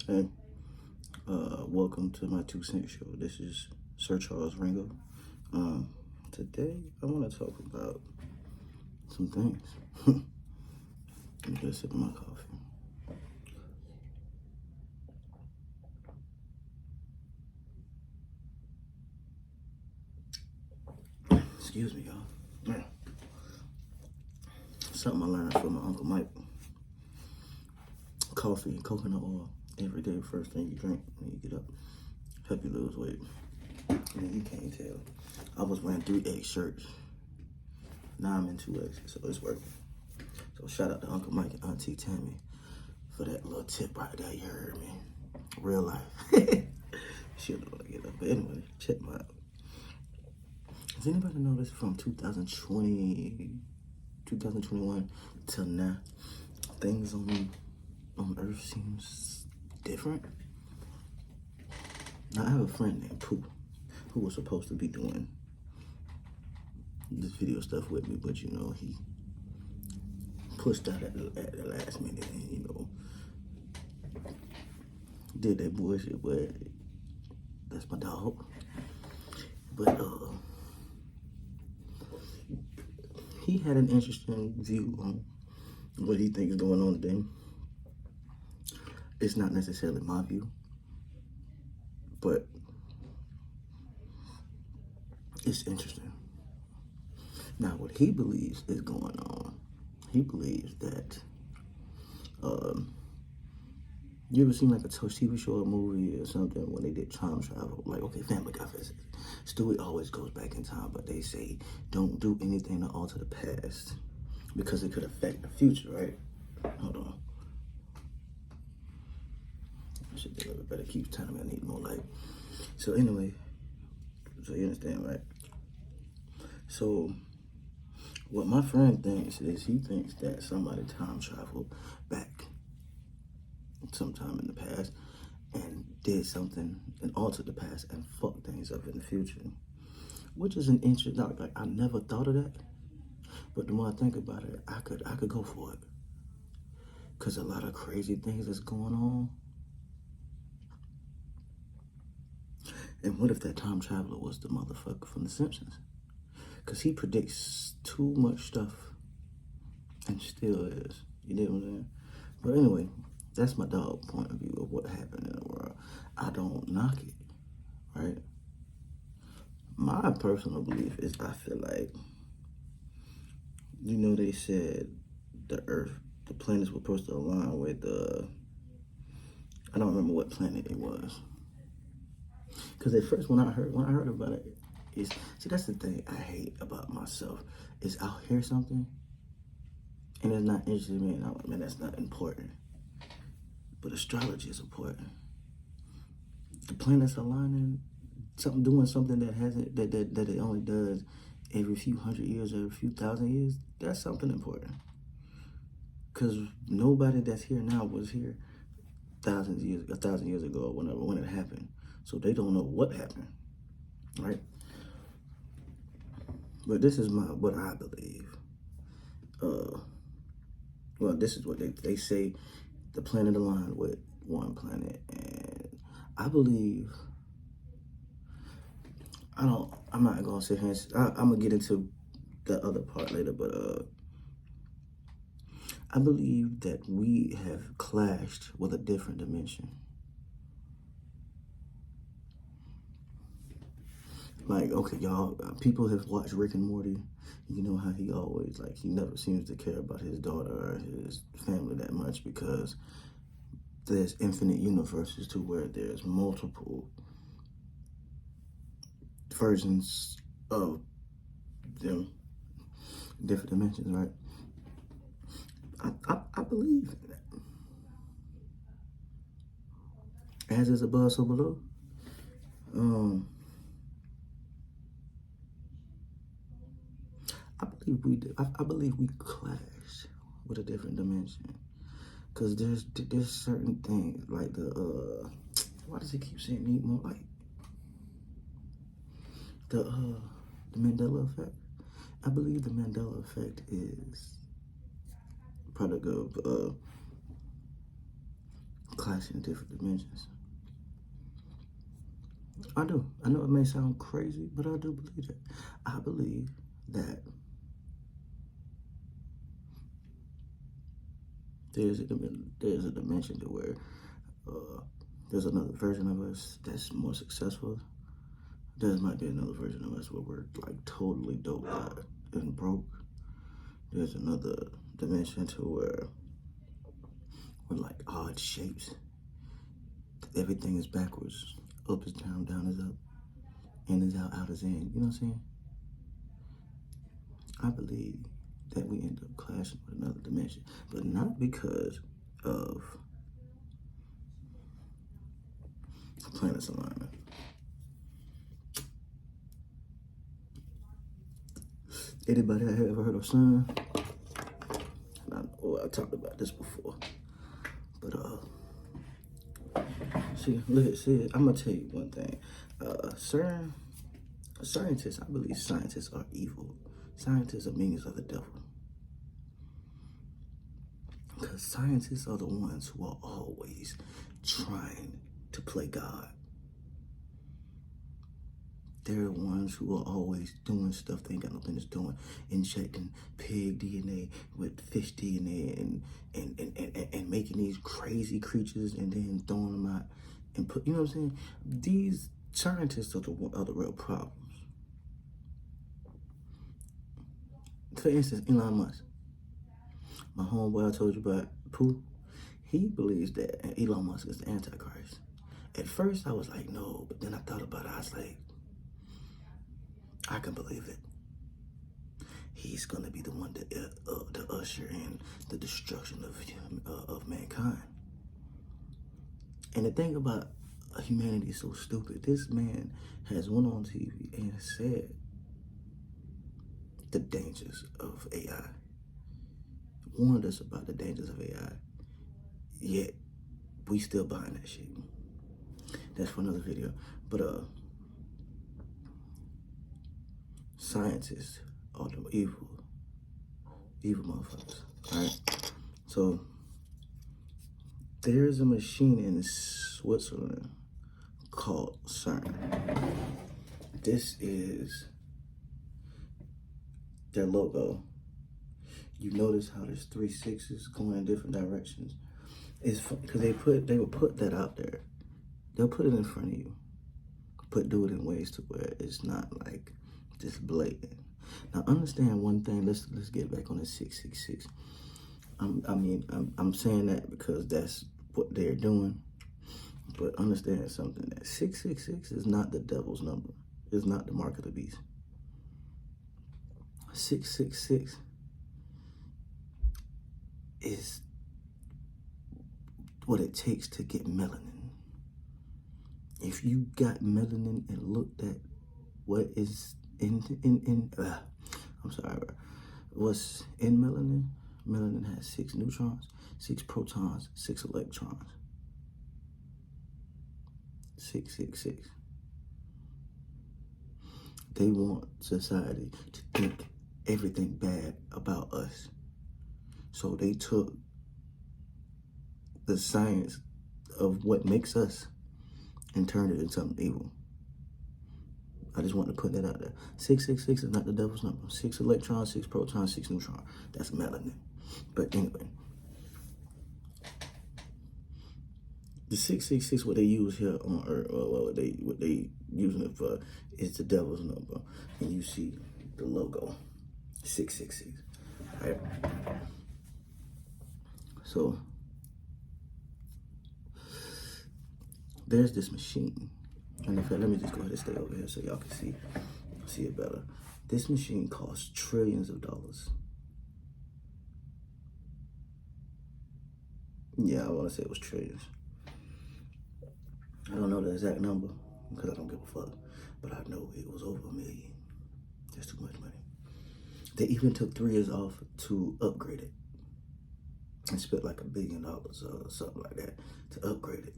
Hey, welcome to my 2 cent show. This is Sir Charles Ringo. Today I want to talk about some things. Let me get a sip of my coffee. Excuse me, y'all. Yeah. Something I learned from my Uncle Mike. Coffee and coconut oil every day, first thing you drink when you get up. Help you lose weight. And you can't tell. I was wearing 3X shirts. Now I'm in 2X, so it's working. So shout out to Uncle Mike and Auntie Tammy for that little tip right there. You heard me. Real life. She'll know what I get up. But anyway, check my out. Does anybody know this from 2021 till now? Things on Earth seems different. Now I have a friend named Pooh who was supposed to be doing this video stuff with me, but you know, he pushed out at the last minute and, you know, did that bullshit, but that's my dog. But he had an interesting view on what he thinks is going on today. It's not necessarily my view, but it's interesting. Now, what he believes is going on, he believes that, you ever seen like a TV show or movie or something when they did time travel? Like, okay, Family Guy physics. Stewie always goes back in time, but they say don't do anything to alter the past because it could affect the future, right? Hold on. I should be a little bit better. Keeps telling me I need more light. So anyway, so you understand, right? So what my friend thinks is he thinks that somebody time traveled back sometime in the past and did something and altered the past and fucked things up in the future, which is an interesting. Like I never thought of that, but the more I think about it, I could go for it, cause a lot of crazy things that's going on. And what if that time traveler was the motherfucker from The Simpsons? Cause he predicts too much stuff and still is. You know what I'm saying? But anyway, that's my dog point of view of what happened in the world. I don't knock it, right? My personal belief is I feel like, you know, they said the Earth, the planets were supposed to align with I don't remember what planet it was. Because at first when I heard about it, see, that's the thing I hate about myself, is I'll hear something and it's not interested in me and I'm like, man, that's not important. But astrology is important. The planets aligning, doing something that hasn't, that it only does every few hundred years or a few thousand years, that's something important. Because nobody that's here now was here a thousand years ago or whenever, when it happened. So they don't know what happened, right? But this is what I believe. Well, this is what they say, the planet aligned with one planet, and I believe, I'm not gonna sit here I'm gonna get into the other part later, but I believe that we have clashed with a different dimension. Like, okay, y'all, people have watched Rick and Morty. You know how he always, like, he never seems to care about his daughter or his family that much because there's infinite universes to where there's multiple versions of them, different dimensions, right? I believe in that. As is above, so below. I believe we clash with a different dimension, cause there's certain things like why does he keep saying need more light? The Mandela effect. I believe the Mandela effect is a product of clashing in different dimensions. I do. I know it may sound crazy, but I do believe that. I believe that there's a dimension to where there's another version of us that's more successful. There might be another version of us where we're like totally dope and broke. There's another dimension to where we're like odd shapes. Everything is backwards. Up is down, down is up, in is out, out is in. You know what I'm saying? I believe that we end up clashing with another dimension, but not because of planets alignment. Anybody that ever heard of CERN? I talked about this before, but see, I'm gonna tell you one thing. CERN, scientists, I believe scientists are evil. Scientists are minions of the devil. Because scientists are the ones who are always trying to play God. They're the ones who are always doing stuff they ain't got no business doing, injecting pig DNA with fish DNA and making these crazy creatures and then throwing them out and put, you know what I'm saying? These scientists are the real problems. For instance, Elon Musk, my homeboy I told you about, Pooh, he believes that Elon Musk is the Antichrist. At first, I was like, no, but then I thought about it. I was like, I can believe it. He's gonna be the one to usher in the destruction of mankind. And the thing about humanity is so stupid. This man has went on TV and said the dangers of AI, warned us about the dangers of AI. Yet we still buying that shit. That's for another video. But scientists are the evil motherfuckers. Alright? So there's a machine in Switzerland called CERN. This is their logo. You notice how there's 3 6s going in different directions. It's because they will put that out there. They'll put it in front of you, do it in ways to where it's not like just blatant. Now understand one thing. Let's get back on the 666. I'm saying that because that's what they're doing. But understand something, that 666 is not the devil's number. It's not the mark of the beast. 666 is what it takes to get melanin. If you got melanin and looked at what is what's in melanin, melanin has 6 neutrons, 6 protons, 6 electrons. 666. They want society to think everything bad about us. So they took the science of what makes us and turned it into something evil. I just want to put that out there. 666 is not the devil's number. 6 electrons, 6 protons, 6 neutrons. That's melanin. But anyway, the 666, what they use here on Earth, or what they using it for, is the devil's number. And you see the logo, 666. All right. So there's this machine. And in fact, let me just go ahead and stay over here so y'all can see it better. This machine costs trillions of dollars. Yeah, I want to say it was trillions. I don't know the exact number because I don't give a fuck, but I know it was over $1 million. That's too much money. They even took 3 years off to upgrade it and spent like $1 billion or something like that to upgrade it.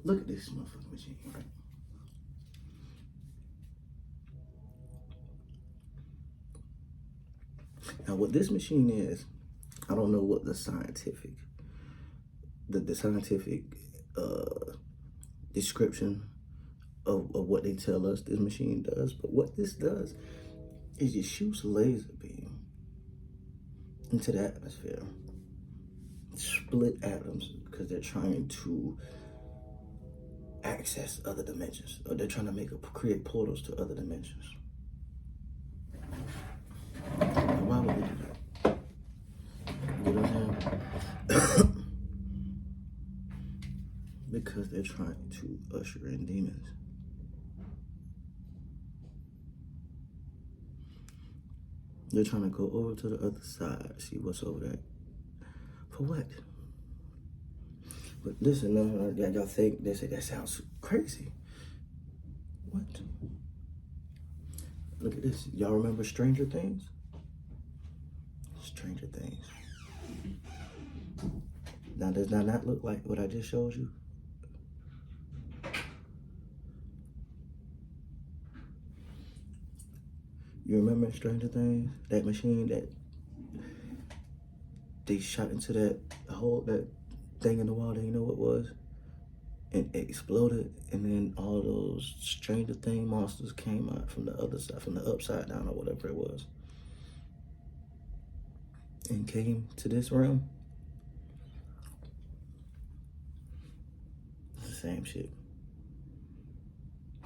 Look at this motherfucking machine, right? Now, what this machine is, I don't know what the scientific the scientific description of what they tell us this machine does. But what this does is it shoots a laser beam into the atmosphere, split atoms, because they're trying to access other dimensions, or they're trying to create portals to other dimensions. And why would they do that? You know what I'm saying? Because they're trying to usher in demons. They're trying to go over to the other side, see what's over there. For what? But listen, y'all think, they say that sounds crazy. What? Look at this. Y'all remember Stranger Things? Stranger Things. Now, does that not look like what I just showed you? You remember Stranger Things? That machine that they shot into that hole, that thing in the wall, that you know what it was? And it exploded, and then all those Stranger Things monsters came out from the other side, from the upside down or whatever it was, and came to this realm. It's the same shit.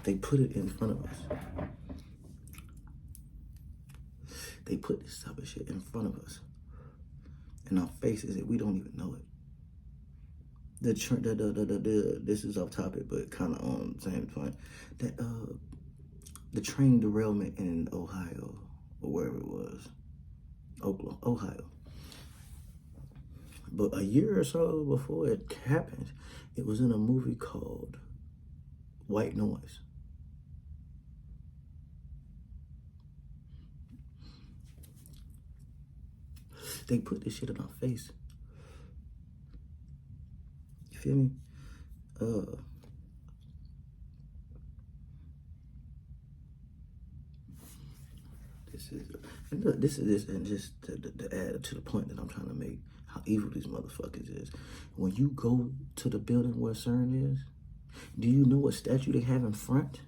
They put it in front of us. They put this type of shit in front of us, in our faces, and we don't even know it. This is off topic, but kind of on the same point. That the train derailment in Ohio, or wherever it was, Ohio. But a year or so before it happened, it was in a movie called White Noise. They put this shit in our face. You feel me? This is, and just to add to the point that I'm trying to make, how evil these motherfuckers is. When you go to the building where CERN is, do you know what statue they have in front?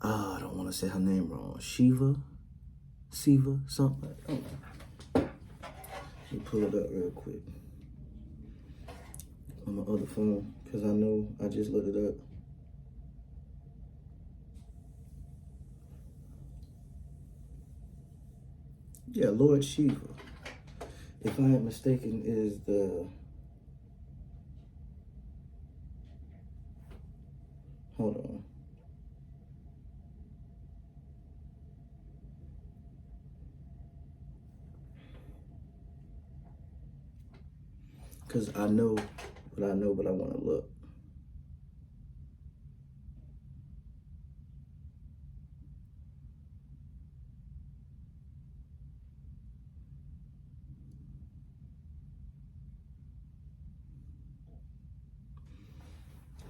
I don't want to say her name wrong. Siva, something like that. Let me pull it up real quick on my other phone, because I know I just looked it up. Yeah, Lord Shiva, if I ain't mistaken, is the... Hold on. Because I know what I know, but I want to look.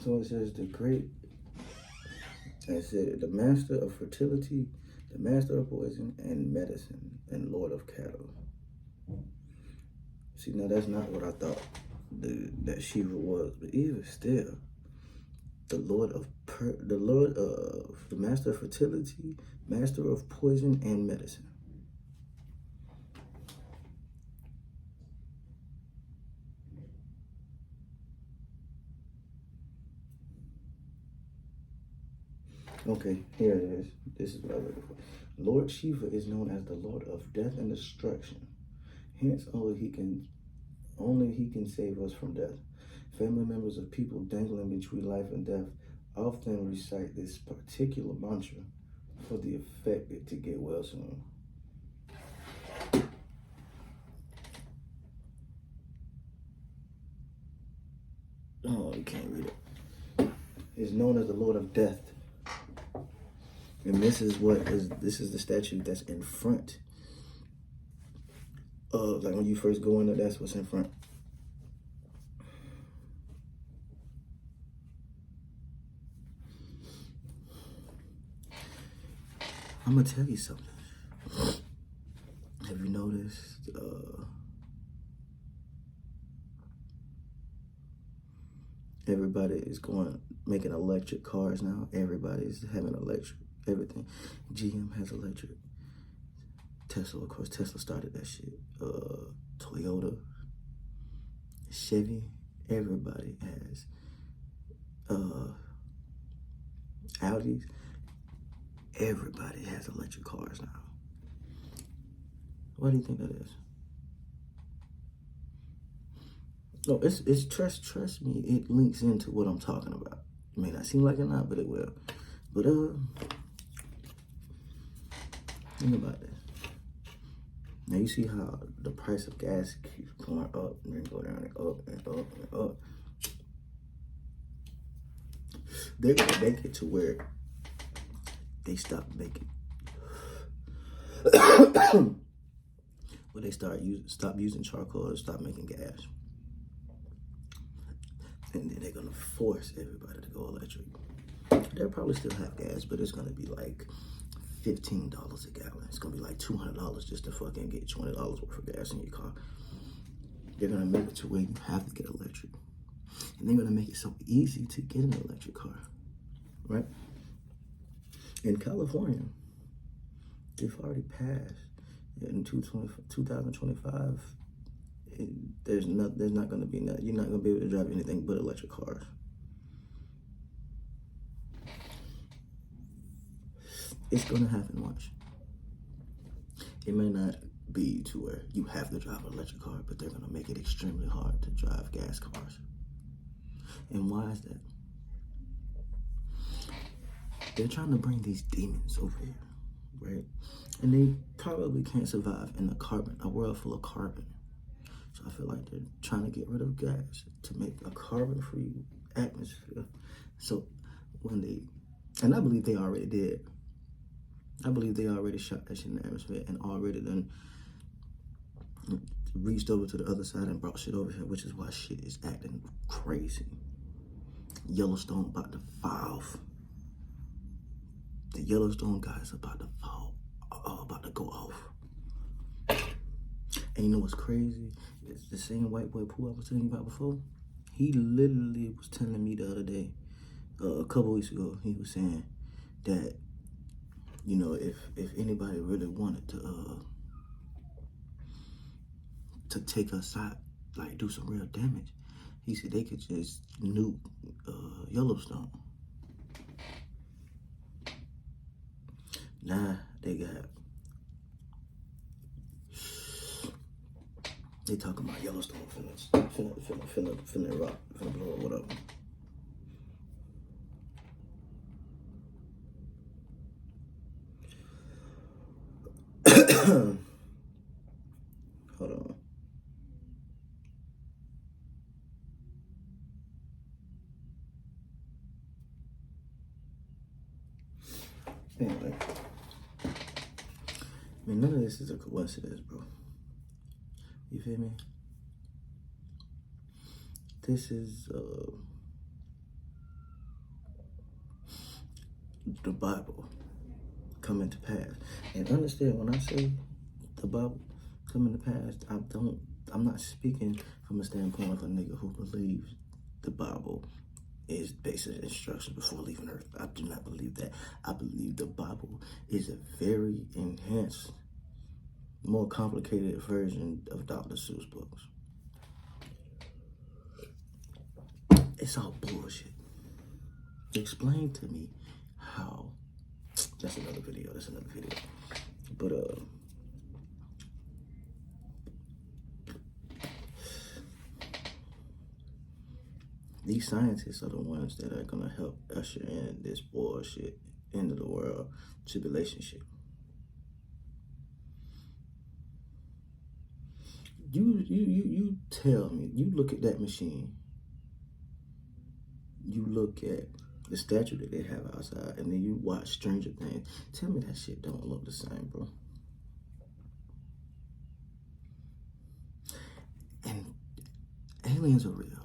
So it says the master of fertility, the master of poison and medicine, and lord of cattle. See, now that's not what I thought that Shiva was, but even still, the master of fertility, master of poison and medicine. Okay, here it is. This is what I was looking for. Lord Shiva is known as the Lord of Death and Destruction. Hence, only he can save us from death. Family members of people dangling between life and death often recite this particular mantra for the affected to get well soon. Oh, you can't read it. It's known as the Lord of Death. And this is the statue that's in front of, like when you first go in there, that's what's in front. I'm gonna tell you something. Have you noticed Everybody is making electric cars now. Everybody's having electric everything. GM has electric. Tesla, of course, Tesla started that shit. Toyota, Chevy, everybody has. Audis, everybody has electric cars now. Why do you think that is? No, it's trust me, it links into what I'm talking about. It may not seem like it not, but it will. But think about this. Now you see how the price of gas keeps going up and then go down and up and up and up. They're gonna make it to where they stop making where they stop using charcoal and stop making gas. And then they're gonna force everybody to go electric. They'll probably still have gas, but it's gonna be like $15 a gallon. It's gonna be like $200 just to fucking get $20 worth of gas in your car. They're gonna make it to where you have to get electric. And they're gonna make it so easy to get an electric car, right? In California, they've already passed in 2025. There's not going to be nothing. You're not going to be able to drive anything but electric cars. It's going to happen. Watch. It may not be to where you have to drive an electric car, but they're going to make it extremely hard to drive gas cars. And why is that? They're trying to bring these demons over here, right? And they probably can't survive in a world full of carbon. So I feel like they're trying to get rid of gas to make a carbon-free atmosphere. So and I believe they already did. I believe they already shot that shit in the atmosphere and already then reached over to the other side and brought shit over here, which is why shit is acting crazy. Yellowstone about to fall. The Yellowstone guys about to fall, about to go off. And you know what's crazy? It's the same white boy Pooh I was telling you about before. He literally was telling me the other day, a couple weeks ago, he was saying that, you know, if anybody really wanted to take us out, like do some real damage, he said they could just nuke Yellowstone. Nah, they talking about Yellowstone finna rock, finna blow or whatever. Hold on. Anyway, man, none of this is a coincidence, bro. You feel me? This is the Bible coming to pass. And understand, when I say the Bible coming to pass, I'm not speaking from a standpoint of a nigga who believes the Bible is basic instruction before leaving Earth. I do not believe that. I believe the Bible is a very enhanced, more complicated version of Dr. Seuss books. It's all bullshit. Explain to me how. That's another video. But these scientists are the ones that are gonna help usher in this bullshit end of the world tribulation shit. You tell me, you look at that machine, you look at the statue that they have outside, and then you watch Stranger Things. Tell me that shit don't look the same, bro. And aliens are real.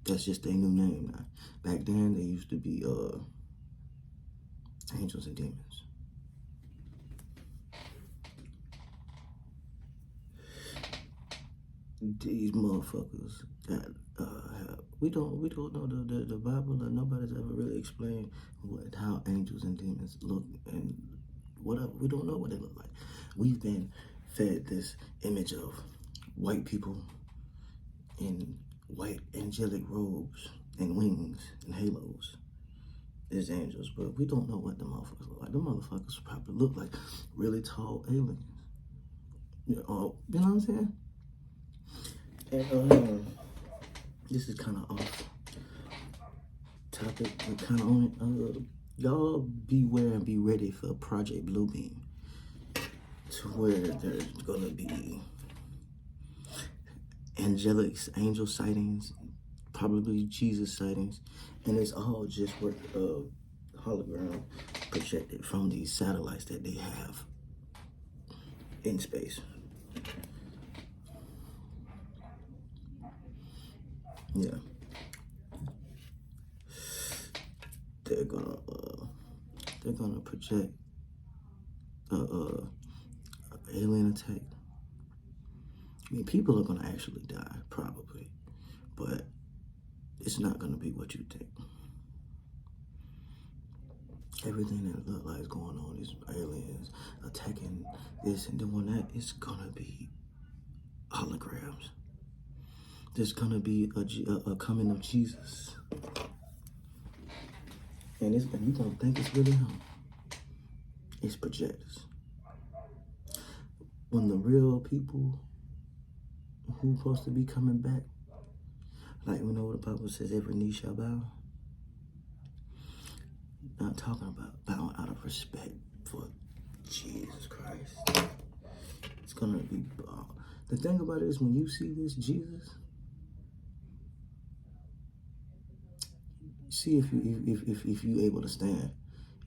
That's just their new name now. Back then, they used to be angels and demons. these motherfuckers got we don't know the Bible, and nobody's ever really explained how angels and demons look and whatever. We don't know what they look like. We've been fed this image of white people in white angelic robes and wings and halos as angels, but we don't know what the motherfuckers look like. The motherfuckers probably look like really tall aliens. You know what I'm saying? And this is kind of off topic, but kind of on it. Y'all beware and be ready for Project Bluebeam, to where there's gonna be angel sightings, probably Jesus sightings, and it's all just hologram projected from these satellites that they have in space. Yeah, they're gonna project alien attack. I mean, people are gonna actually die probably, but it's not gonna be what you think. Everything that look like is going on, these aliens attacking this and doing that, it's gonna be holograms. There's gonna be a coming of Jesus, and you gonna think it's really him. It's projectors. When the real people who supposed to be coming back, like we know what the Bible says, every knee shall bow. Not talking about bowing out of respect for Jesus Christ. It's gonna be. The thing about it is, when you see this Jesus, see if you able to stand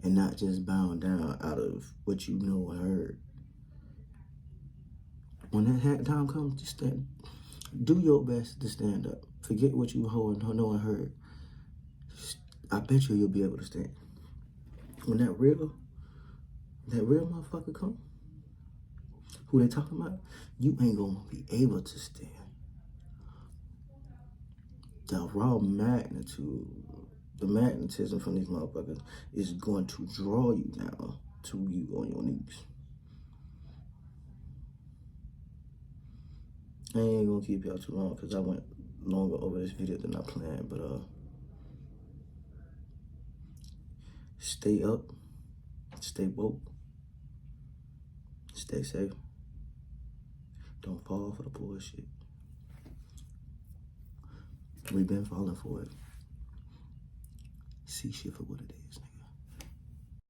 and not just bowing down out of what you know and heard. When that time comes, just stand. Do your best to stand up. Forget what you know and heard. I bet you'll be able to stand. When that real motherfucker come, who they talking about, you ain't gonna be able to stand. The raw magnitude, the magnetism from these motherfuckers is going to draw you down to you on your knees. I ain't gonna keep y'all too long because I went longer over this video than I planned, but stay up, stay woke, stay safe. Don't fall for the bullshit. We've been falling for it. See shit for what it is.